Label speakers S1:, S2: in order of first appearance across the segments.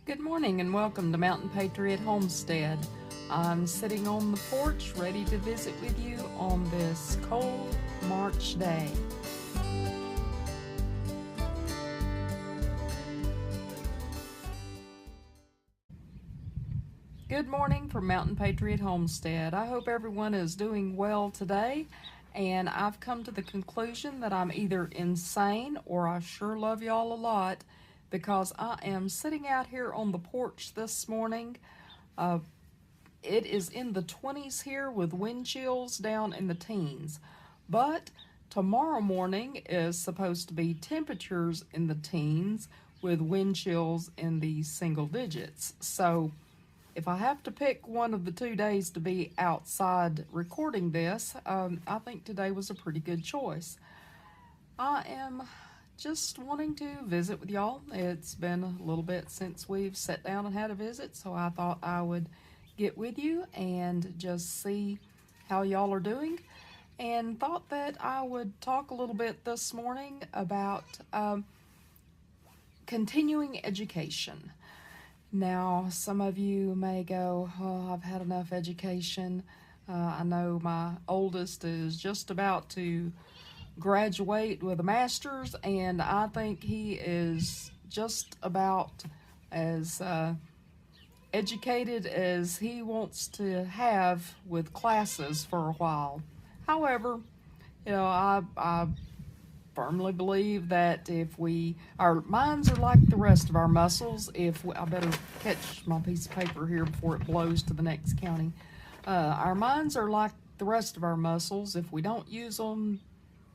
S1: Good morning and welcome to Mountain Patriot Homestead. I'm sitting on the porch ready to visit with you on this cold March day. Good morning from Mountain Patriot Homestead. I hope everyone is doing well today, and I've come to the conclusion that I'm either insane or I sure love y'all a lot because I am sitting out here on the porch this morning. It is in the 20s here with wind chills down in the teens, but tomorrow morning is supposed to be temperatures in the teens with wind chills in the single digits. So if I have to pick one of the 2 days to be outside recording this, I think today was a pretty good choice. I am just wanting to visit with y'all. It's been a little bit since we've sat down and had a visit, so I thought I would get with you and just see how y'all are doing, and thought that I would talk a little bit this morning about continuing education. Now, some of you may go, oh, I've had enough education. I know my oldest is just about to graduate with a master's, and I think he is just about as educated as he wants to have with classes for a while. However, I firmly believe that if our minds are like the rest of our muscles. I better catch my piece of paper here before it blows to the next county. Our minds are like the rest of our muscles. If we don't use them,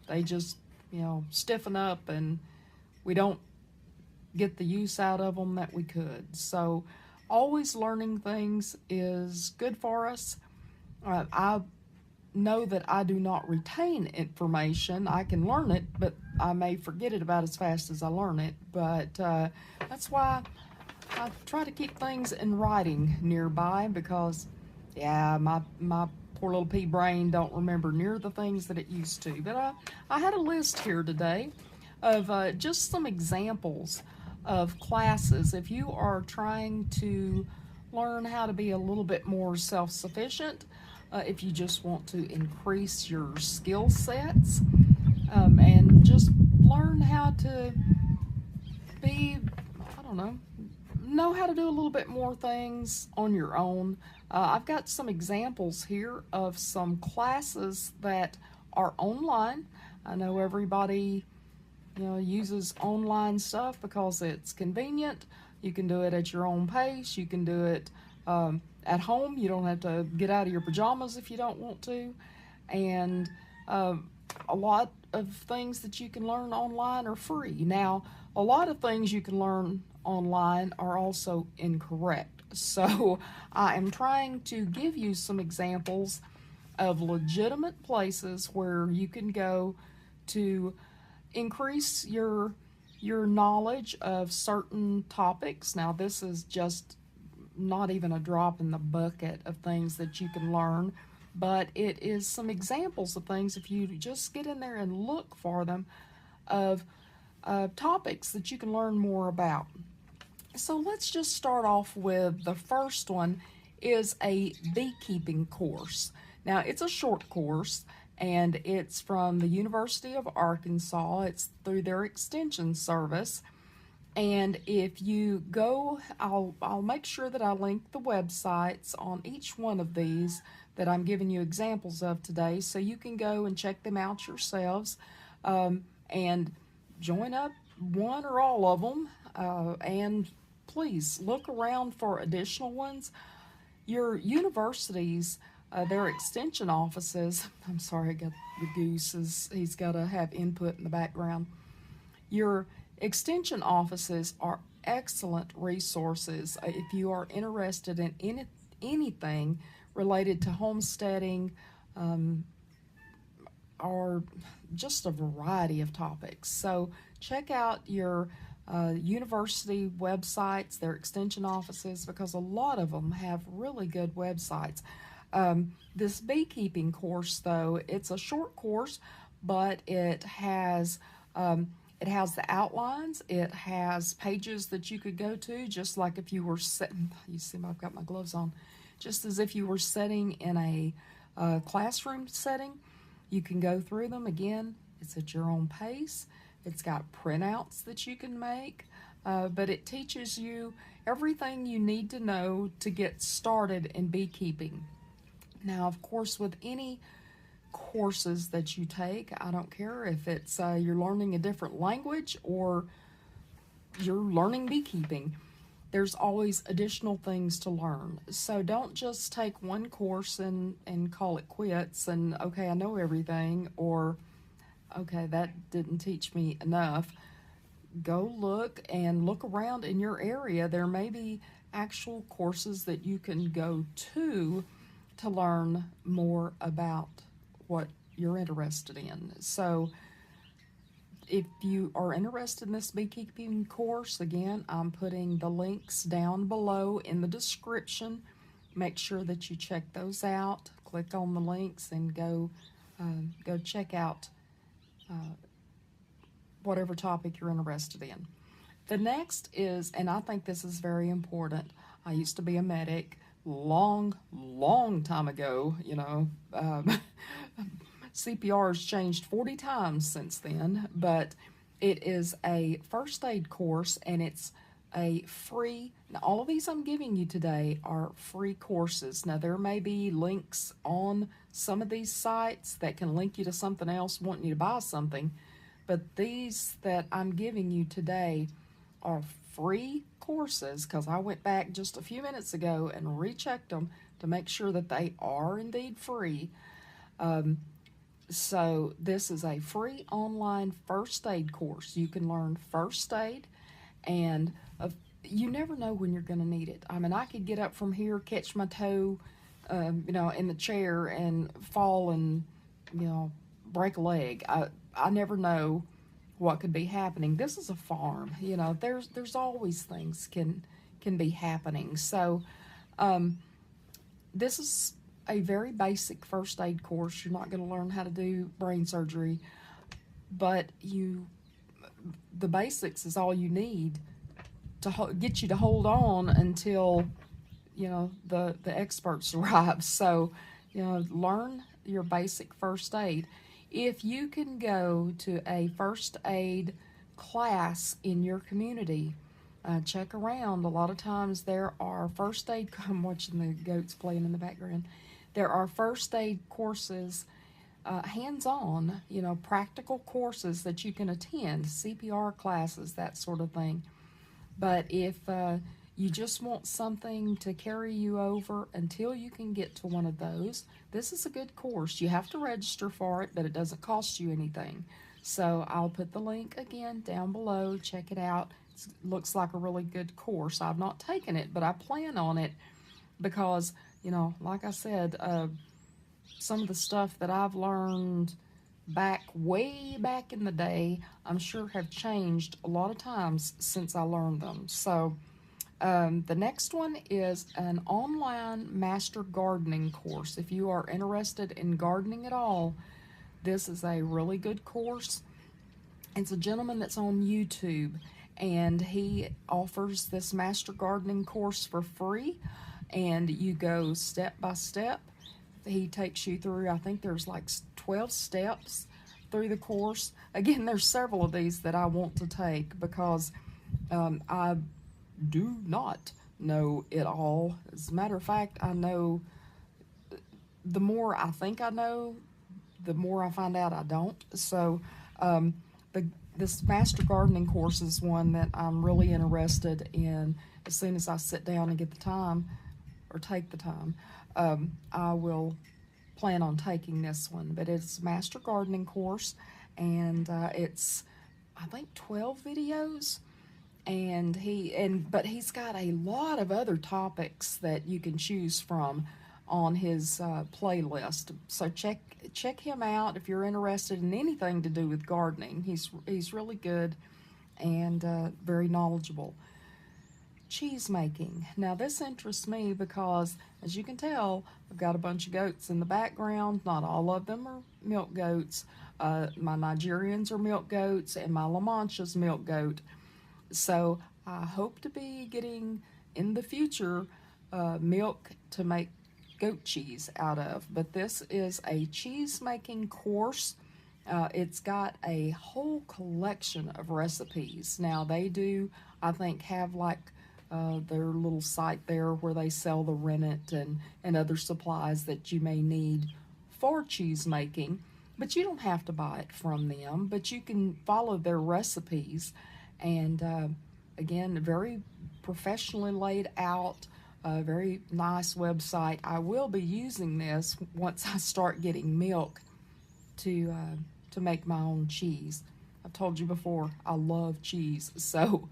S1: they just, stiffen up, and we don't get the use out of them that we could. So always learning things is good for us. I know that I do not retain information. I can learn it, but I may forget it about as fast as I learn it. But that's why I try to keep things in writing nearby, because my poor little pea brain don't remember near the things that it used to. But I had a list here today of just some examples of classes. If you are trying to learn how to be a little bit more self-sufficient, if you just want to increase your skill sets, and just learn how to be, know how to do a little bit more things on your own. I've got some examples here of some classes that are online. I know everybody uses online stuff because it's convenient. You can do it at your own pace. You can do it at home. You don't have to get out of your pajamas if you don't want to. And a lot of things that you can learn online are free. Now, a lot of things you can learn online are also incorrect. So I am trying to give you some examples of legitimate places where you can go to increase your knowledge of certain topics. Now, this is just not even a drop in the bucket of things that you can learn, but it is some examples of things, if you just get in there and look for them, of topics that you can learn more about. So let's just start off with the first one is a beekeeping course. Now, it's a short course, and it's from the University of Arkansas. It's through their extension service. And if you go, I'll make sure that I link the websites on each one of these that I'm giving you examples of today, so you can go and check them out yourselves, and join up one or all of them, and please look around for additional ones. Your universities, their extension offices, I'm sorry, I got the goose, he's got to have input in the background. Your extension offices are excellent resources if you are interested in anything related to homesteading, or just a variety of topics. So check out your university websites, their extension offices, because a lot of them have really good websites. This beekeeping course, though, it's a short course, but it has It has the outlines. It has pages that you could go to, just like if you were sitting, you see I've got my gloves on, just as if you were sitting in a classroom setting. You can go through them. Again, it's at your own pace. It's got printouts that you can make, but it teaches you everything you need to know to get started in beekeeping. Now, of course, with any courses that you take, I don't care if it's you're learning a different language or you're learning beekeeping, there's always additional things to learn. So don't just take one course and call it quits and, okay, I know everything, or okay, that didn't teach me enough. Go look around in your area. There may be actual courses that you can go to learn more about what you're interested in. So if you are interested in this beekeeping course, again, I'm putting the links down below in the description. Make sure that you check those out. Click on the links and go check out whatever topic you're interested in. The next is, and I think this is very important, I used to be a medic long time ago, CPR has changed 40 times since then, but it is a first aid course, and it's a free, now all of these I'm giving you today are free courses. Now there may be links on some of these sites that can link you to something else wanting you to buy something, but these that I'm giving you today are free courses, because I went back just a few minutes ago and rechecked them to make sure that they are indeed free. So this is a free online first aid course. You can learn first aid, and you never know when you're going to need it. I mean, I could get up from here, catch my toe, in the chair and fall and, break a leg. I never know what could be happening. This is a farm, there's always things can be happening. So this is a very basic first aid course. You're not going to learn how to do brain surgery, but the basics is all you need to get you to hold on until the experts arrive. So learn your basic first aid. If you can go to a first aid class in your community, check around. A lot of times there are first aid, I'm watching the goats playing in the background. There are first aid courses, hands-on, practical courses that you can attend, CPR classes, that sort of thing. But if you just want something to carry you over until you can get to one of those, this is a good course. You have to register for it, but it doesn't cost you anything. So I'll put the link again down below. Check it out. It looks like a really good course. I've not taken it, but I plan on it because, like I said, some of the stuff that I've learned way back in the day, I'm sure have changed a lot of times since I learned them. So the next one is an online master gardening course. If you are interested in gardening at all, this is a really good course. It's a gentleman that's on YouTube, and he offers this master gardening course for free, and you go step by step. He takes you through, I think there's like 12 steps through the course. Again, there's several of these that I want to take because I do not know it all. As a matter of fact, I know, the more I think I know, the more I find out I don't. So this master gardening course is one that I'm really interested in. As soon as I sit down and get the time, or take the time, I will plan on taking this one. But it's a master gardening course, and it's, I think, 12 videos. But he's got a lot of other topics that you can choose from on his playlist. So check him out if you're interested in anything to do with gardening. He's really good and very knowledgeable. cheese making. Now this interests me because, as you can tell, I've got a bunch of goats in the background. Not all of them are milk goats. My Nigerians are milk goats, and my La Mancha's milk goat. So I hope to be getting, in the future, milk to make goat cheese out of. But this is a cheese making course. It's got a whole collection of recipes. Now they do, I think, have like their little site there where they sell the rennet and other supplies that you may need for cheese making. But you don't have to buy it from them, but you can follow their recipes. And again, very professionally laid out, a very nice website. I will be using this once I start getting milk to make my own cheese. I've told you before, I love cheese, so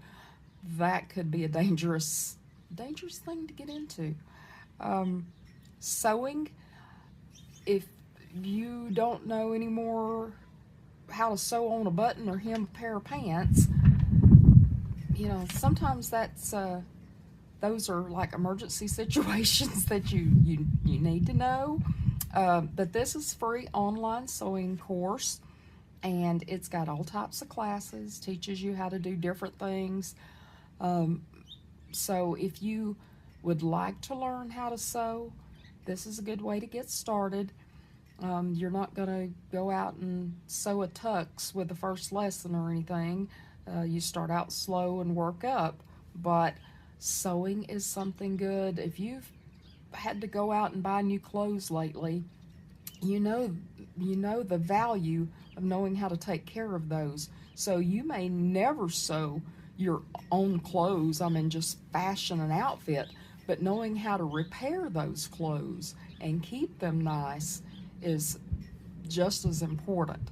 S1: that could be a dangerous thing to get into. Sewing, if you don't know anymore how to sew on a button or hem a pair of pants, you know, sometimes that's those are like emergency situations that you need to know. But this is free online sewing course, and it's got all types of classes, teaches you how to do different things. So if you would like to learn how to sew, this is a good way to get started. You're not going to go out and sew a tux with the first lesson or anything. You start out slow and work up, but sewing is something good. If you've had to go out and buy new clothes lately, you know the value of knowing how to take care of those. So you may never sew your own clothes, I mean just fashion an outfit, but knowing how to repair those clothes and keep them nice is just as important.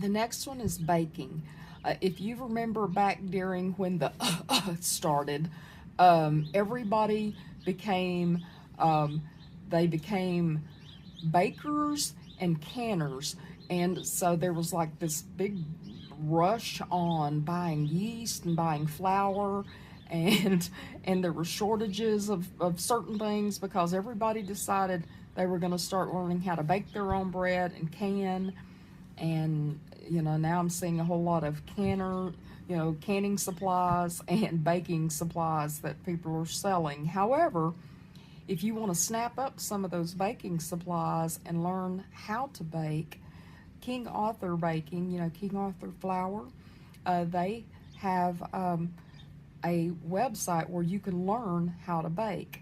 S1: The next one is baking. If you remember back during when the started, everybody became bakers and canners, and so there was like this big rush on buying yeast and buying flour, and there were shortages of certain things because everybody decided they were going to start learning how to bake their own bread and can. And you know, now I'm seeing a whole lot of canning supplies and baking supplies that people are selling. However, if you want to snap up some of those baking supplies and learn how to bake, King Arthur Baking, King Arthur Flour, they have a website where you can learn how to bake.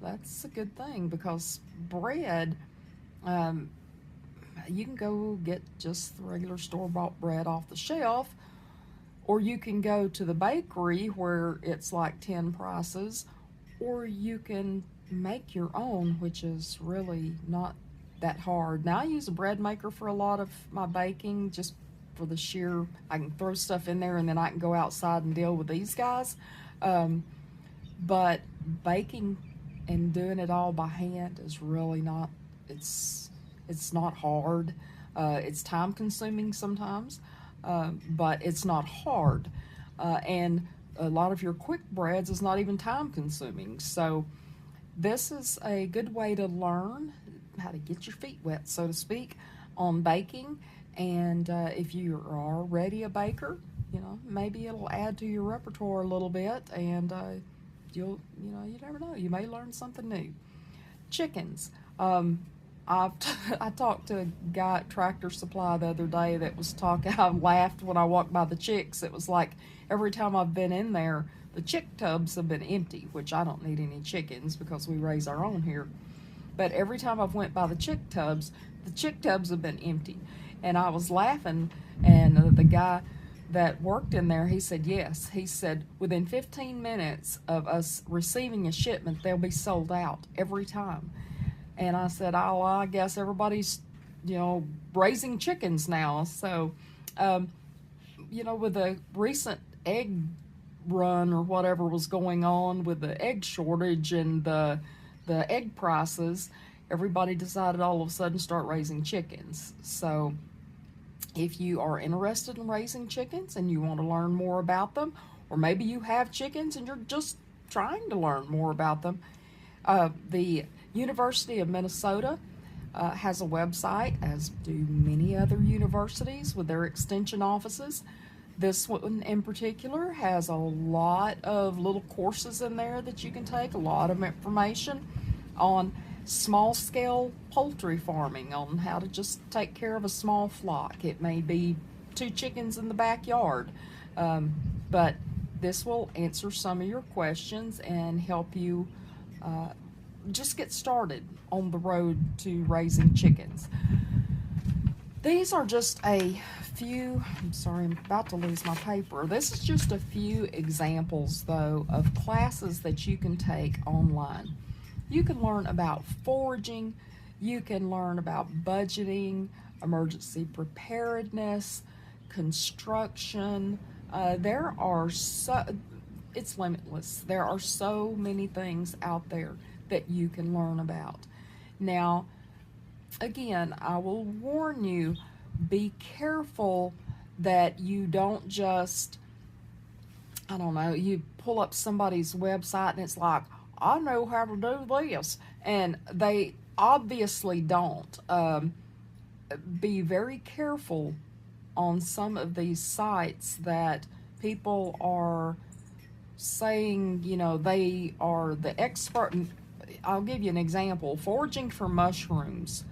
S1: That's a good thing, because bread, you can go get just the regular store-bought bread off the shelf, or you can go to the bakery where it's like 10 prices, or you can make your own, which is really not that hard. Now I use a bread maker for a lot of my baking, just for the sheer, I can throw stuff in there and then I can go outside and deal with these guys. But baking and doing it all by hand is really not, it's not hard. It's time consuming sometimes, but it's not hard. And a lot of your quick breads is not even time consuming. So this is a good way to learn how to get your feet wet, so to speak, on baking. And if you are already a baker, maybe it'll add to your repertoire a little bit, and you never know, you may learn something new. Chickens. I talked to a guy at Tractor Supply the other day that was talking. I laughed when I walked by the chicks. It was like every time I've been in there, the chick tubs have been empty, which I don't need any chickens because we raise our own here. But every time I've went by the chick tubs have been empty. And I was laughing, and the guy that worked in there, he said, yes. He said, within 15 minutes of us receiving a shipment, they'll be sold out every time. And I said, oh, well, I guess everybody's, raising chickens now. So, with the recent egg run or whatever was going on with the egg shortage and the egg prices, everybody decided all of a sudden start raising chickens. So if you are interested in raising chickens and you want to learn more about them, or maybe you have chickens and you're just trying to learn more about them. The University of Minnesota has a website, as do many other universities with their extension offices. This one in particular has a lot of little courses in there that you can take, a lot of information on small scale poultry farming, on how to just take care of a small flock. It may be 2 chickens in the backyard, but this will answer some of your questions and help you just get started on the road to raising chickens. These are just a few, I'm sorry, I'm about to lose my paper. This is just a few examples, though, of classes that you can take online. You can learn about foraging, you can learn about budgeting, emergency preparedness, construction. It's limitless. There are so many things out there that you can learn about. Now, again, I will warn you, be careful that you don't just, I don't know, you pull up somebody's website and it's like, I know how to do this, and they obviously don't. Be very careful on some of these sites that people are saying, you know, they are the expert. I'll give you an example. Foraging for mushrooms.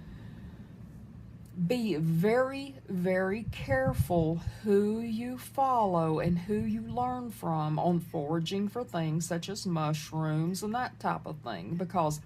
S1: Be very, very careful who you follow and who you learn from on foraging for things such as mushrooms and that type of thing, because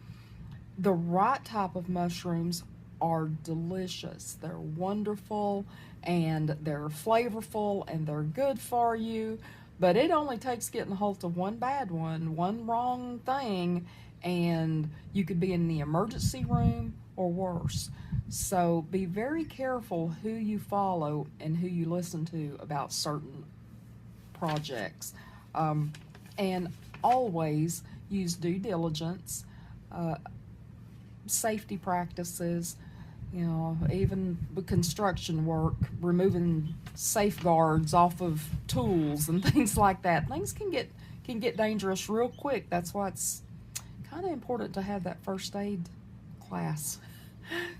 S1: the right type of mushrooms are delicious. They're wonderful and they're flavorful and they're good for you, but it only takes getting a hold of one bad one wrong thing, and you could be in the emergency room or worse. So be very careful who you follow and who you listen to about certain projects. And always use due diligence, safety practices, you know, even with construction work, removing safeguards off of tools and things like that. Things can get dangerous real quick. That's why it's kind of important to have that first aid class.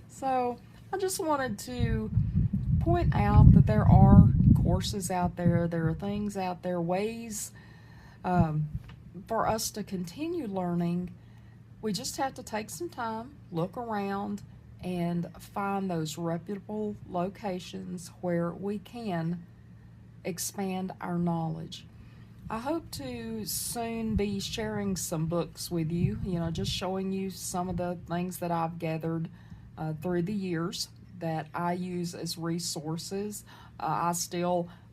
S1: So I just wanted to point out that there are courses out there, there are things out there, ways for us to continue learning. We just have to take some time, look around, and find those reputable locations where we can expand our knowledge. I hope to soon be sharing some books with you, you know, just showing you some of the things that I've gathered through the years that I use as resources. I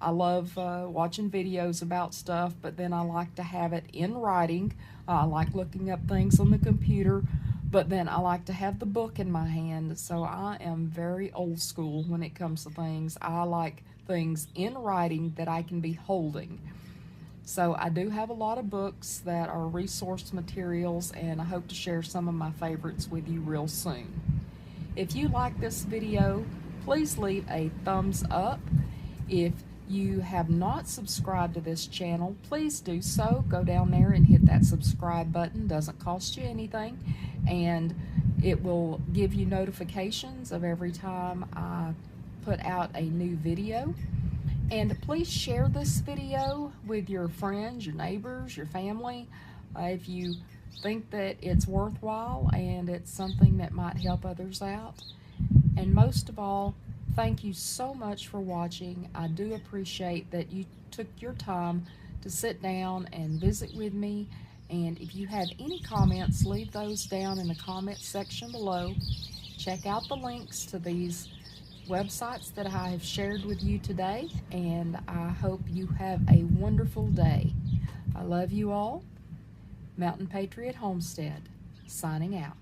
S1: love watching videos about stuff, but then I like to have it in writing. I like looking up things on the computer, but then I like to have the book in my hand. So I am very old school when it comes to things. I like things in writing that I can be holding. So I do have a lot of books that are resource materials, and I hope to share some of my favorites with you real soon. If you like this video, please leave a thumbs up. If you have not subscribed to this channel, please do so. Go down there and hit that subscribe button. Doesn't cost you anything, and it will give you notifications of every time I put out a new video. And please share this video with your friends, your neighbors, your family, if you think that it's worthwhile and it's something that might help others out. And most of all, thank you so much for watching. I do appreciate that you took your time to sit down and visit with me. And if you have any comments, leave those down in the comments section below. Check out the links to these websites that I have shared with you today, and I hope you have a wonderful day. I love you all. Mountain Patriot Homestead, signing out.